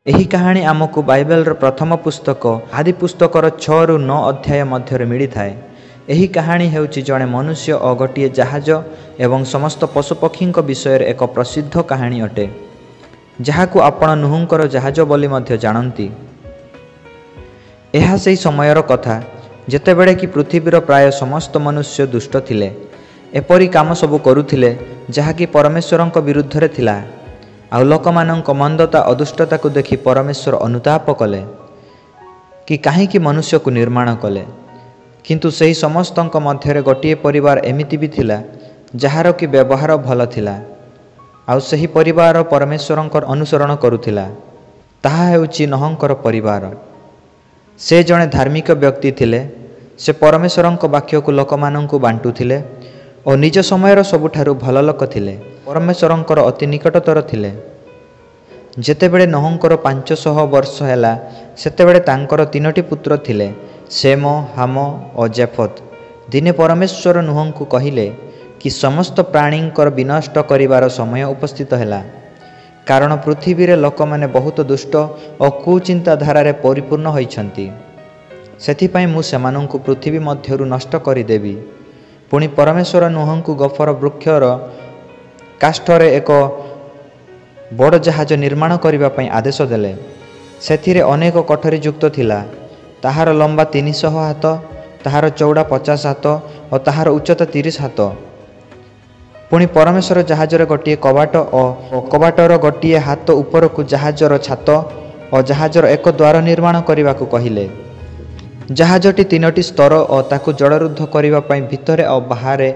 ଏହି କାହାଣୀ ଆମକୁ ବାଇବେଲର ପ୍ରଥମ ପୁସ୍ତକ ଆଦି ପୁସ୍ତକର 6 ରୁ 9 ଅଧ୍ୟାୟ ମଧ୍ୟରେ ମିଳିଥାଏ। ଏହି କାହାଣୀ ହେଉଛି ଜଣେ ମନୁଷ୍ୟ ଓ ଗୋଟିଏ ଜାହାଜ ଏବଂ ସମସ୍ତ ପଶୁପକ୍ଷୀଙ୍କ ବିଷୟରେ ଏକ ପ୍ରସିଦ୍ଧ କାହାଣୀ ଅଟେ, ଯାହାକୁ ଆପଣ ନୁହଙ୍କର ଜାହାଜ ବୋଲି ମଧ୍ୟ ଜାଣନ୍ତି। ଏହା ସେହି ସମୟର କଥା ଯେତେବେଳେ କି ପୃଥିବୀର ପ୍ରାୟ ସମସ୍ତ ମନୁଷ୍ୟ ଦୁଷ୍ଟ ଥିଲେ, ଏପରି କାମ ସବୁ କରୁଥିଲେ ଯାହାକି ପରମେଶ୍ୱରଙ୍କ ବିରୁଦ୍ଧରେ ଥିଲା। ଆଉ ଲୋକମାନଙ୍କ ମନ୍ଦତା ଓ ଦୁଷ୍ଟତାକୁ ଦେଖି ପରମେଶ୍ୱର ଅନୁତାପ କଲେ କି କାହିଁକି ମନୁଷ୍ୟକୁ ନିର୍ମାଣ କଲେ। କିନ୍ତୁ ସେହି ସମସ୍ତଙ୍କ ମଧ୍ୟରେ ଗୋଟିଏ ପରିବାର ଏମିତି ବି ଥିଲା ଯାହାର କି ବ୍ୟବହାର ଭଲ ଥିଲା, ଆଉ ସେହି ପରିବାର ପରମେଶ୍ୱରଙ୍କର ଅନୁସରଣ କରୁଥିଲା। ତାହା ହେଉଛି ନୋହଙ୍କର ପରିବାର। ସେ ଜଣେ ଧାର୍ମିକ ବ୍ୟକ୍ତି ଥିଲେ। ସେ ପରମେଶ୍ୱରଙ୍କ ବାକ୍ୟକୁ ଲୋକମାନଙ୍କୁ ବାଣ୍ଟୁଥିଲେ ଓ ନିଜ ସମୟର ସବୁଠାରୁ ଭଲ ଲୋକ ଥିଲେ। ପରମେଶ୍ୱରଙ୍କର ଅତି ନିକଟତର ଥିଲେ। ଯେତେବେଳେ ନୋହଙ୍କର 500 ବର୍ଷ ହେଲା, ସେତେବେଳେ ତାଙ୍କର 3ଟି ପୁତ୍ର ଥିଲେ, ଶେମ, ହାମ ଓ ଜେଫତ। ଦିନେ ପରମେଶ୍ୱର ନୋହଙ୍କୁ କହିଲେ କି ସମସ୍ତ ପ୍ରାଣୀଙ୍କର ବିନଷ୍ଟ କରିବାର ସମୟ ଉପସ୍ଥିତ ହେଲା, କାରଣ ପୃଥିବୀରେ ଲୋକମାନେ ବହୁତ ଦୁଷ୍ଟ ଓ କୁଚିନ୍ତାଧାରାରେ ପରିପୂର୍ଣ୍ଣ ହୋଇଛନ୍ତି। ସେଥିପାଇଁ ମୁଁ ସେମାନଙ୍କୁ ପୃଥିବୀ ମଧ୍ୟରୁ ନଷ୍ଟ କରିଦେବି। ପୁଣି ପରମେଶ୍ୱର ନୋହଙ୍କୁ ଗଫର ବୃକ୍ଷର କାଷ୍ଠରେ ଏକ ବଡ଼ ଜାହାଜ ନିର୍ମାଣ କରିବା ପାଇଁ ଆଦେଶ ଦେଲେ। ସେଥିରେ ଅନେକ କୋଠରୀ ଯୁକ୍ତ ଥିଲା। ତାହାର ଲମ୍ବା 300 ହାତ, ତାହାର ଚଉଡ଼ା 50 ହାତ ଓ ତାହାର ଉଚ୍ଚତା 30 ହାତ। ପୁଣି ପରମେଶ୍ୱର ଜାହାଜରେ ଗୋଟିଏ କବାଟ ଓ କବାଟର ଗୋଟିଏ ହାତ ଉପରକୁ ଜାହାଜର ଛାତ ଓ ଜାହାଜର ଏକ ଦ୍ୱାର ନିର୍ମାଣ କରିବାକୁ କହିଲେ। ଜାହାଜଟି 3ଟି ସ୍ତର ଓ ତାକୁ ଜଳରୁଦ୍ଧ କରିବା ପାଇଁ ଭିତରେ ଓ ବାହାରେ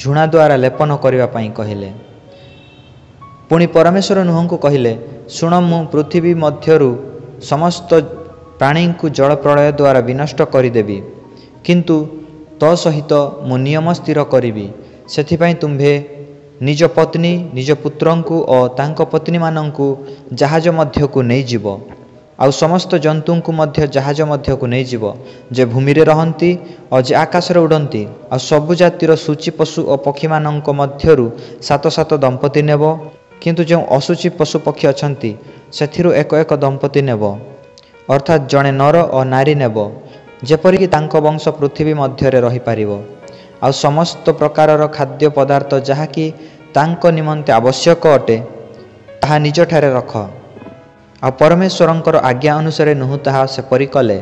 ଝୁଣା ଦ୍ୱାରା ଲେପନ କରିବା ପାଇଁ କହିଲେ। ପୁଣି ପରମେଶ୍ୱର ନୋହଙ୍କୁ କହିଲେ, ଶୁଣ, ମୁଁ ପୃଥିବୀ ମଧ୍ୟରୁ ସମସ୍ତ ପ୍ରାଣୀଙ୍କୁ ଜଳ ପ୍ରଳୟ ଦ୍ୱାରା ବିନଷ୍ଟ କରିଦେବି, କିନ୍ତୁ ତୋ ସହିତ ମୁଁ ନିୟମ ସ୍ଥିର କରିବି। ସେଥିପାଇଁ ତୁମ୍ଭେ ନିଜ ପତ୍ନୀ, ନିଜ ପୁତ୍ରଙ୍କୁ ଓ ତାଙ୍କ ପତ୍ନୀମାନଙ୍କୁ ଜାହାଜ ମଧ୍ୟକୁ ନେଇଯିବ, ଆଉ ସମସ୍ତ ଜନ୍ତୁଙ୍କୁ ମଧ୍ୟ ଜାହାଜ ମଧ୍ୟକୁ ନେଇଯିବ, ଯେ ଭୂମିରେ ରହନ୍ତି ଓ ଯେ ଆକାଶରେ ଉଡ଼ନ୍ତି। ଆଉ ସବୁ ଜାତିର ସୂଚୀ ପଶୁ ଓ ପକ୍ଷୀମାନଙ୍କ ମଧ୍ୟରୁ 7 ଦମ୍ପତି ନେବ, କିନ୍ତୁ ଯେଉଁ ଅଶୁଚି ପଶୁପକ୍ଷୀ ଅଛନ୍ତି ସେଥିରୁ ଏକ ଦମ୍ପତି ନେବ, ଅର୍ଥାତ୍ ଜଣେ ନର ଓ ନାରୀ ନେବ, ଯେପରିକି ତାଙ୍କ ବଂଶ ପୃଥିବୀ ମଧ୍ୟରେ ରହିପାରିବ। ଆଉ ସମସ୍ତ ପ୍ରକାରର ଖାଦ୍ୟ ପଦାର୍ଥ ଯାହାକି ତାଙ୍କ ନିମନ୍ତେ ଆବଶ୍ୟକ ଅଟେ, ତାହା ନିଜଠାରେ ରଖ। ଆଉ ପରମେଶ୍ୱରଙ୍କର ଆଜ୍ଞା ଅନୁସାରେ ନୋହ ତାହା ସେପରି କଲେ।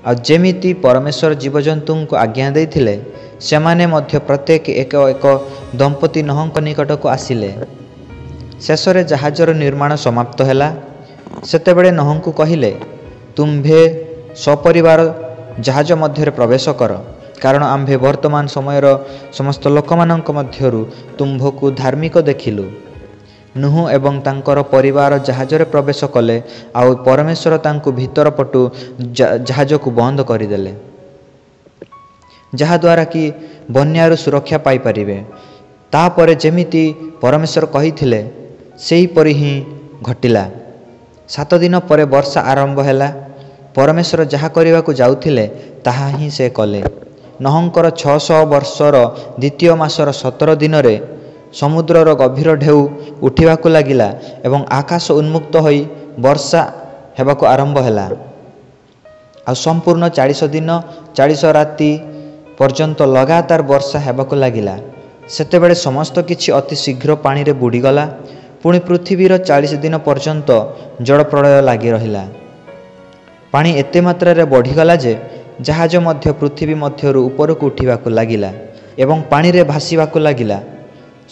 ଆଉ ଯେମିତି ପରମେଶ୍ୱର ଜୀବଜନ୍ତୁଙ୍କୁ ଆଜ୍ଞା ଦେଇଥିଲେ, ସେମାନେ ମଧ୍ୟ ପ୍ରତ୍ୟେକ ଏକ ଦମ୍ପତି ନୋହଙ୍କ ନିକଟକୁ ଆସିଲେ। ଶେଷରେ ଜାହାଜର ନିର୍ମାଣ ସମାପ୍ତ ହେଲା। ସେତେବେଳେ ନୋହଙ୍କୁ କହିଲେ, ତୁମ୍ଭେ ସପରିବାର ଜାହାଜ ମଧ୍ୟରେ ପ୍ରବେଶ କର, କାରଣ ଆମ୍ଭେ ବର୍ତ୍ତମାନ ସମୟର ସମସ୍ତ ଲୋକମାନଙ୍କ ମଧ୍ୟରୁ ତୁମ୍ଭକୁ ଧାର୍ମିକ ଦେଖିଲୁ। ନୋହ ଏବଂ ତାଙ୍କର ପରିବାର ଜାହାଜରେ ପ୍ରବେଶ କଲେ, ଆଉ ପରମେଶ୍ୱର ତାଙ୍କୁ ଭିତର ପଟୁ ଜାହାଜକୁ ବନ୍ଦ କରିଦେଲେ, ଯାହାଦ୍ୱାରା କି ବନ୍ୟାରୁ ସୁରକ୍ଷା ପାଇପାରିବେ। ତାପରେ ଯେମିତି ପରମେଶ୍ୱର କହିଥିଲେ ସେହିପରି ହିଁ ଘଟିଲା। 7 ଦିନ ପରେ ବର୍ଷା ଆରମ୍ଭ ହେଲା। ପରମେଶ୍ୱର ଯାହା କରିବାକୁ ଯାଉଥିଲେ ତାହା ହିଁ ସେ କଲେ। ନୋହଙ୍କର 600 ବର୍ଷର ଦ୍ୱିତୀୟ ମାସର 17 ଦିନରେ ସମୁଦ୍ରର ଗଭୀର ଢେଉ ଉଠିବାକୁ ଲାଗିଲା ଏବଂ ଆକାଶ ଉନ୍ମୁକ୍ତ ହୋଇ ବର୍ଷା ହେବାକୁ ଆରମ୍ଭ ହେଲା। ଆଉ ସମ୍ପୂର୍ଣ୍ଣ 40 ଦିନ 40 ରାତି ପର୍ଯ୍ୟନ୍ତ ଲଗାତାର ବର୍ଷା ହେବାକୁ ଲାଗିଲା। ସେତେବେଳେ ସମସ୍ତ କିଛି ଅତି ଶୀଘ୍ର ପାଣିରେ ବୁଡ଼ିଗଲା। ପୁଣି ପୃଥିବୀର 40 ଦିନ ପର୍ଯ୍ୟନ୍ତ ଜଳପ୍ରଳୟ ଲାଗି ରହିଲା। ପାଣି ଏତେ ମାତ୍ରାରେ ବଢ଼ିଗଲା ଯେ ଜାହାଜ ମଧ୍ୟ ପୃଥିବୀ ମଧ୍ୟରୁ ଉପରକୁ ଉଠିବାକୁ ଲାଗିଲା ଏବଂ ପାଣିରେ ଭାସିବାକୁ ଲାଗିଲା।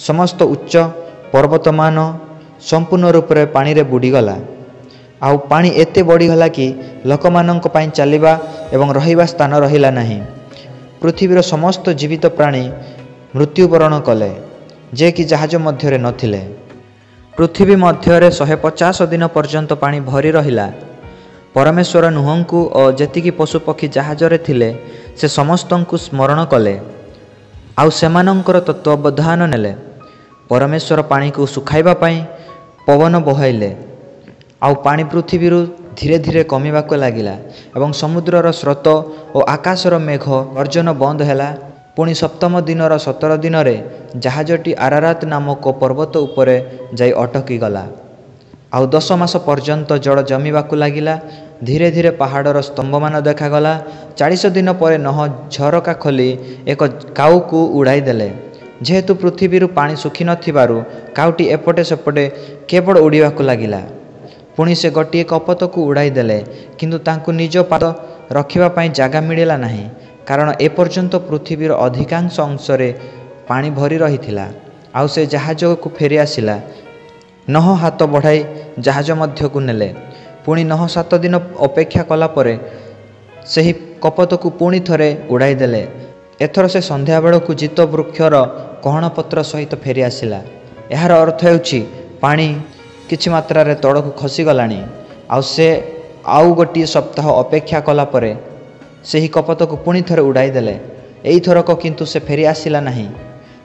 ସମସ୍ତ ଉଚ୍ଚ ପର୍ବତମାନ ସମ୍ପୂର୍ଣ୍ଣ ରୂପରେ ପାଣିରେ ବୁଡ଼ିଗଲା। ଆଉ ପାଣି ଏତେ ବଢ଼ିଗଲା କି ଲୋକମାନଙ୍କ ପାଇଁ ଚାଲିବା ଏବଂ ରହିବା ସ୍ଥାନ ରହିଲା ନାହିଁ। ପୃଥିବୀର ସମସ୍ତ ଜୀବିତ ପ୍ରାଣୀ ମୃତ୍ୟୁବରଣ କଲେ, ଯେ କି ଜାହାଜ ମଧ୍ୟରେ ନଥିଲେ। ପୃଥିବୀ ମଧ୍ୟରେ 150 ଦିନ ପର୍ଯ୍ୟନ୍ତ ପାଣି ଭରି ରହିଲା। ପରମେଶ୍ୱର ନୋହଙ୍କୁ ଓ ଯେତିକି ପଶୁପକ୍ଷୀ ଜାହାଜରେ ଥିଲେ ସେ ସମସ୍ତଙ୍କୁ ସ୍ମରଣ କଲେ, ଆଉ ସେମାନଙ୍କର ତତ୍ତ୍ୱାବଧାନ ନେଲେ। ପରମେଶ୍ୱର ପାଣିକୁ ଶୁଖାଇବା ପାଇଁ ପବନ ବହାଇଲେ, ଆଉ ପାଣି ପୃଥିବୀରୁ ଧୀରେ ଧୀରେ କମିବାକୁ ଲାଗିଲା ଏବଂ ସମୁଦ୍ରର ସ୍ରୋତ ଓ ଆକାଶର ମେଘ ଗର୍ଜନ ବନ୍ଦ ହେଲା। ପୁଣି 7ମ ଦିନର 17 ଦିନରେ ଜାହାଜଟି ଆରାରାତ ନାମକ ପର୍ବତ ଉପରେ ଯାଇ ଅଟକିଗଲା। ଆଉ 10 ମାସ ପର୍ଯ୍ୟନ୍ତ ଜଳ ଜମିବାକୁ ଲାଗିଲା। ଧୀରେ ଧୀରେ ପାହାଡ଼ର ସ୍ତମ୍ଭମାନ ଦେଖାଗଲା। 40 ଦିନ ପରେ ନୋହ ଝରକା ଖୋଲି ଏକ କାଉକୁ ଉଡ଼ାଇ ଦେଲେ। ଯେହେତୁ ପୃଥିବୀରୁ ପାଣି ଶୁଖିନଥିବାରୁ କାଉଟି ଏପଟେ ସେପଟେ କେବଳ ଉଡ଼ିବାକୁ ଲାଗିଲା। ପୁଣି ସେ ଗୋଟିଏ କପୋତକୁ ଉଡ଼ାଇ ଦେଲେ, କିନ୍ତୁ ତାଙ୍କୁ ନିଜ ପାଦ ରଖିବା ପାଇଁ ଜାଗା ମିଳିଲା ନାହିଁ, କାରଣ ଏପର୍ଯ୍ୟନ୍ତ ପୃଥିବୀର ଅଧିକାଂଶ ଅଂଶରେ ପାଣି ଭରି ରହିଥିଲା। ଆଉ ସେ ଜାହାଜକୁ ଫେରି ଆସିଲା। ନୋହ ହାତ ବଢ଼ାଇ ଜାହାଜ ମଧ୍ୟକୁ ନେଲେ। ପୁଣି ନୋହ 7 ଦିନ ଅପେକ୍ଷା କଲା ପରେ ସେହି କପୋତକୁ ପୁଣି ଥରେ ଉଡ଼ାଇ ଦେଲେ। ଏଥର ସେ ସନ୍ଧ୍ୟାବେଳକୁ ଜିତ ବୃକ୍ଷର କହଣ ପତ୍ର ସହିତ ଫେରି ଆସିଲା। ଏହାର ଅର୍ଥ ହେଉଛି ପାଣି କିଛି ମାତ୍ରାରେ ତଳକୁ ଖସିଗଲାଣି। ଆଉ ସେ ଆଉ ଗୋଟିଏ ସପ୍ତାହ ଅପେକ୍ଷା କଲା ପରେ ସେହି କପୋତକୁ ପୁଣି ଥରେ ଉଡ଼ାଇ ଦେଲେ। ଏଇଥରକ କିନ୍ତୁ ସେ ଫେରି ଆସିଲା ନାହିଁ।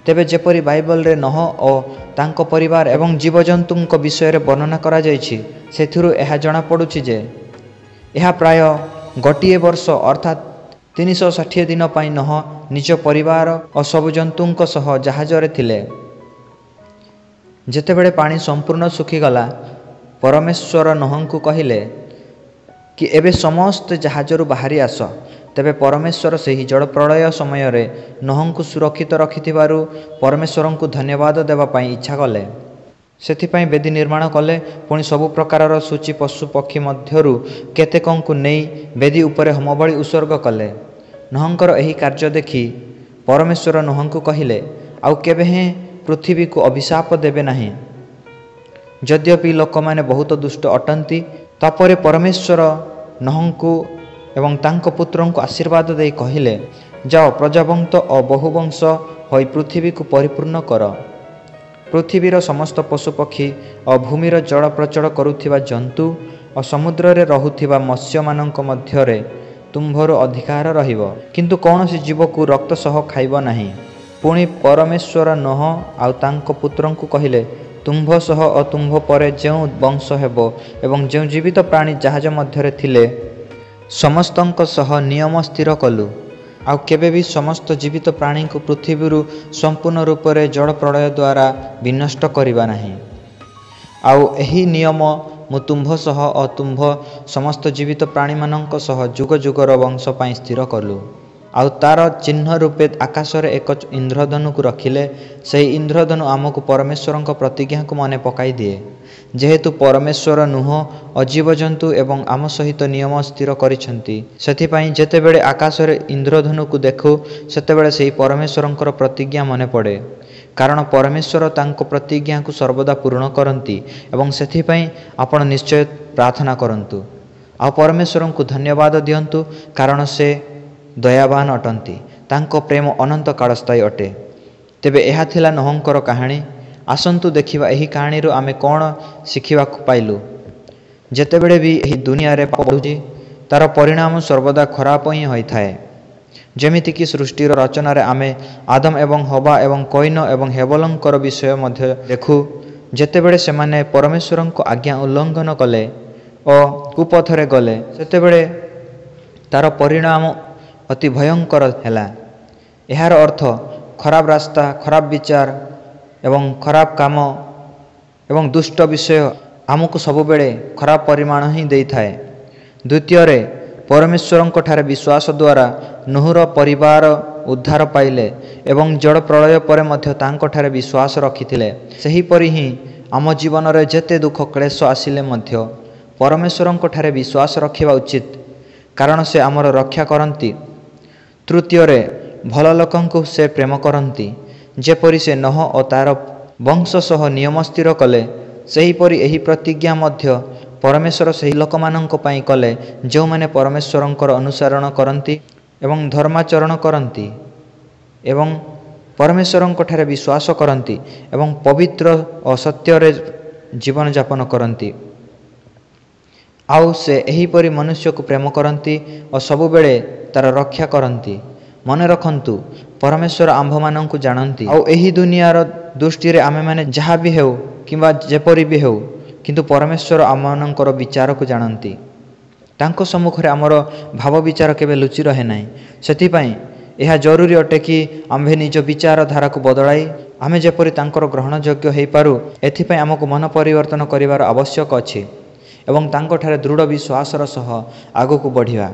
ତେବେ ଯେପରି ବାଇବଲରେ ନୋହ ଓ ତାଙ୍କ ପରିବାର ଏବଂ ଜୀବଜନ୍ତୁଙ୍କ ବିଷୟରେ ବର୍ଣ୍ଣନା କରାଯାଇଛି, ସେଥିରୁ ଏହା ଜଣାପଡ଼ୁଛି ଯେ ଏହା ପ୍ରାୟ ଗୋଟିଏ ବର୍ଷ ଅର୍ଥାତ୍ 360 ଦିନ ପାଇଁ ନୋହ ନିଜ ପରିବାର ଓ ସବୁ ଜନ୍ତୁଙ୍କ ସହ ଜାହାଜରେ ଥିଲେ। ଯେତେବେଳେ ପାଣି ସମ୍ପୂର୍ଣ୍ଣ ଶୁଖିଗଲା, ପରମେଶ୍ୱର ନୋହଙ୍କୁ କହିଲେ କି ଏବେ ସମସ୍ତେ ଜାହାଜରୁ ବାହାରି ଆସ। ତେବେ ପରମେଶ୍ୱର ସେହି ଜଳପ୍ରଳୟ ସମୟରେ ନୋହଙ୍କୁ ସୁରକ୍ଷିତ ରଖିଥିବାରୁ ପରମେଶ୍ୱରଙ୍କୁ ଧନ୍ୟବାଦ ଦେବା ପାଇଁ ଇଚ୍ଛା କଲେ। ସେଥିପାଇଁ ବେଦୀ ନିର୍ମାଣ କଲେ। ପୁଣି ସବୁ ପ୍ରକାରର ସୂଚୀ ପଶୁ ପକ୍ଷୀ ମଧ୍ୟରୁ କେତେକଙ୍କୁ ନେଇ ବେଦୀ ଉପରେ ହୋମବଳି ଉତ୍ସର୍ଗ କଲେ। ନୋହଙ୍କର ଏହି କାର୍ଯ୍ୟ ଦେଖି ପରମେଶ୍ୱର ନୋହଙ୍କୁ କହିଲେ, ଆଉ କେବେ ହେଁ ପୃଥିବୀକୁ ଅଭିଶାପ ଦେବେ ନାହିଁ। ଯଦ୍ୟପି ଲୋକମାନେ ବହୁତ ଦୁଷ୍ଟ ଅଟନ୍ତି, ତାପରେ ପରମେଶ୍ୱର ନୋହଙ୍କୁ ଏବଂ ତାଙ୍କ ପୁତ୍ରଙ୍କୁ ଆଶୀର୍ବାଦ ଦେଇ କହିଲେ, ଯାଅ ପ୍ରଜାବନ୍ତ ଓ ବହୁବଂଶ ହୋଇ ପୃଥିବୀକୁ ପରିପୂର୍ଣ୍ଣ କର। ପୃଥିବୀର ସମସ୍ତ ପଶୁପକ୍ଷୀ ଓ ଭୂମିର ଚଳପ୍ରଚଳ କରୁଥିବା ଜନ୍ତୁ ଓ ସମୁଦ୍ରରେ ରହୁଥିବା ମତ୍ସ୍ୟମାନଙ୍କ ମଧ୍ୟରେ ତୁମ୍ଭର ଅଧିକାର ରହିବ, କିନ୍ତୁ କୌଣସି ଜୀବକୁ ରକ୍ତ ସହ ଖାଇବ ନାହିଁ। ପୁଣି ପରମେଶ୍ୱର ନୋହ ଆଉ ତାଙ୍କ ପୁତ୍ରଙ୍କୁ କହିଲେ, ତୁମ୍ଭ ସହ ଓ ତୁମ୍ଭ ପରେ ଯେଉଁ ବଂଶ ହେବ ଏବଂ ଯେଉଁ ଜୀବିତ ପ୍ରାଣୀ ଜାହାଜ ମଧ୍ୟରେ ଥିଲେ ସମସ୍ତଙ୍କ ସହ ନିୟମ ସ୍ଥିର କଲୁ, ଆଉ କେବେ ବି ସମସ୍ତ ଜୀବିତ ପ୍ରାଣୀଙ୍କୁ ପୃଥିବୀରୁ ସମ୍ପୂର୍ଣ୍ଣ ରୂପରେ ଜଳ ପ୍ରଳୟ ଦ୍ୱାରା ବିନଷ୍ଟ କରିବା ନାହିଁ। ଆଉ ଏହି ନିୟମ ମୁଁ ତୁମ୍ଭ ସହ ଓ ତୁମ୍ଭ ସମସ୍ତ ଜୀବିତ ପ୍ରାଣୀମାନଙ୍କ ସହ ଯୁଗ ଯୁଗର ବଂଶ ପାଇଁ ସ୍ଥିର କଲୁ। ଆଉ ତାର ଚିହ୍ନ ରୂପେ ଆକାଶରେ ଏକ ଇନ୍ଦ୍ରଧନୁକୁ ରଖିଲେ। ସେହି ଇନ୍ଦ୍ରଧନୁ ଆମକୁ ପରମେଶ୍ୱରଙ୍କ ପ୍ରତିଜ୍ଞାକୁ ମନେ ପକାଇ ଦିଏ। ଯେହେତୁ ପରମେଶ୍ୱର ନୋହ ଓ ଜୀବଜନ୍ତୁ ଏବଂ ଆମ ସହିତ ନିୟମ ସ୍ଥିର କରିଛନ୍ତି, ସେଥିପାଇଁ ଯେତେବେଳେ ଆକାଶରେ ଇନ୍ଦ୍ରଧନୁକୁ ଦେଖୁ ସେତେବେଳେ ସେହି ପରମେଶ୍ୱରଙ୍କର ପ୍ରତିଜ୍ଞା ମନେ ପଡ଼େ। କାରଣ ପରମେଶ୍ୱର ତାଙ୍କ ପ୍ରତିଜ୍ଞାକୁ ସର୍ବଦା ପୂରଣ କରନ୍ତି ଏବଂ ସେଥିପାଇଁ ଆପଣ ନିଶ୍ଚୟ ପ୍ରାର୍ଥନା କରନ୍ତୁ ଆଉ ପରମେଶ୍ୱରଙ୍କୁ ଧନ୍ୟବାଦ ଦିଅନ୍ତୁ, କାରଣ ସେ ଦୟାବାନ ଅଟନ୍ତି। ତାଙ୍କ ପ୍ରେମ ଅନନ୍ତ କାଳସ୍ଥାୟୀ ଅଟେ। ତେବେ ଏହା ଥିଲା ନୋହଙ୍କର କାହାଣୀ। ଆସନ୍ତୁ ଦେଖିବା ଏହି କାହାଣୀରୁ ଆମେ କ'ଣ ଶିଖିବାକୁ ପାଇଲୁ। ଯେତେବେଳେ ବି ଏହି ଦୁନିଆରେ ପାପ ବଢ଼ୁଛି, ତାର ପରିଣାମ ସର୍ବଦା ଖରାପ ହିଁ ହୋଇଥାଏ। ଯେମିତିକି ସୃଷ୍ଟିର ରଚନାରେ ଆମେ ଆଦମ ଏବଂ ହବା ଏବଂ କଇନ ଏବଂ ହେବଲଙ୍କର ବିଷୟ ମଧ୍ୟ ଦେଖୁ। ଯେତେବେଳେ ସେମାନେ ପରମେଶ୍ୱରଙ୍କ ଆଜ୍ଞା ଉଲ୍ଲଙ୍ଘନ କଲେ ଓ କୁପଥରେ ଗଲେ, ସେତେବେଳେ ତାର ପରିଣାମ ଅତି ଭୟଙ୍କର ହେଲା। ଏହାର ଅର୍ଥ ଖରାପ ରାସ୍ତା, ଖରାପ ବିଚାର ଏବଂ ଖରାପ କାମ ଏବଂ ଦୁଷ୍ଟ ବିଷୟ ଆମକୁ ସବୁବେଳେ ଖରାପ ପରିମାଣ ହିଁ ଦେଇଥାଏ। ଦ୍ୱିତୀୟରେ, ପରମେଶ୍ୱରଙ୍କ ଠାରେ ବିଶ୍ୱାସ ଦ୍ୱାରା ନୋହର ପରିବାର ଉଦ୍ଧାର ପାଇଲେ ଏବଂ ଜଳ ପ୍ରଳୟ ପରେ ମଧ୍ୟ ତାଙ୍କଠାରେ ବିଶ୍ୱାସ ରଖିଥିଲେ। ସେହିପରି ହିଁ ଆମ ଜୀବନରେ ଯେତେ ଦୁଃଖ କ୍ଲେଶ ଆସିଲେ ମଧ୍ୟ ପରମେଶ୍ୱରଙ୍କ ଠାରେ ବିଶ୍ୱାସ ରଖିବା ଉଚିତ, କାରଣ ସେ ଆମର ରକ୍ଷା କରନ୍ତି। ତୃତୀୟରେ, ଭଲ ଲୋକଙ୍କୁ ସେ ପ୍ରେମ କରନ୍ତି। ଯେପରି ସେ ନୋହ ଓ ତାର ବଂଶ ସହ ନିୟମ ସ୍ଥିର କଲେ, ସେହିପରି ଏହି ପ୍ରତିଜ୍ଞା ମଧ୍ୟ ପରମେଶ୍ୱର ସେହି ଲୋକମାନଙ୍କ ପାଇଁ କଲେ ଯେଉଁମାନେ ପରମେଶ୍ୱରଙ୍କର ଅନୁସରଣ କରନ୍ତି ଏବଂ ଧର୍ମାଚରଣ କରନ୍ତି ଏବଂ ପରମେଶ୍ୱରଙ୍କ ଠାରେ ବିଶ୍ୱାସ କରନ୍ତି ଏବଂ ପବିତ୍ର ଓ ସତ୍ୟରେ ଜୀବନଯାପନ କରନ୍ତି। ଆଉ ସେ ଏହିପରି ମନୁଷ୍ୟକୁ ପ୍ରେମ କରନ୍ତି ଓ ସବୁବେଳେ ତାର ରକ୍ଷା କରନ୍ତି। ମନେ ରଖନ୍ତୁ, ପରମେଶ୍ୱର ଆମ୍ଭମାନଙ୍କୁ ଜାଣନ୍ତି। ଆଉ ଏହି ଦୁନିଆର ଦୃଷ୍ଟିରେ ଆମେମାନେ ଯାହା ବି ହେଉ କିମ୍ବା ଯେପରି ବି ହେଉ, କିନ୍ତୁ ପରମେଶ୍ୱର ଆମମାନଙ୍କର ବିଚାରକୁ ଜାଣନ୍ତି। ତାଙ୍କ ସମ୍ମୁଖରେ ଆମର ଭାବ ବିଚାର କେବେ ଲୁଚି ରହେ ନାହିଁ। ସେଥିପାଇଁ ଏହା ଜରୁରୀ ଅଟେ କି ଆମ୍ଭେ ନିଜ ବିଚାରଧାରାକୁ ବଦଳାଇ ଆମେ ଯେପରି ତାଙ୍କର ଗ୍ରହଣଯୋଗ୍ୟ ହୋଇପାରୁ ଏଥିପାଇଁ ଆମକୁ ମନ ପରିବର୍ତ୍ତନ କରିବାର ଆବଶ୍ୟକ ଅଛି ଏବଂ ତାଙ୍କଠାରେ ଦୃଢ଼ ବିଶ୍ୱାସର ସହ ଆଗକୁ ବଢ଼ିବା।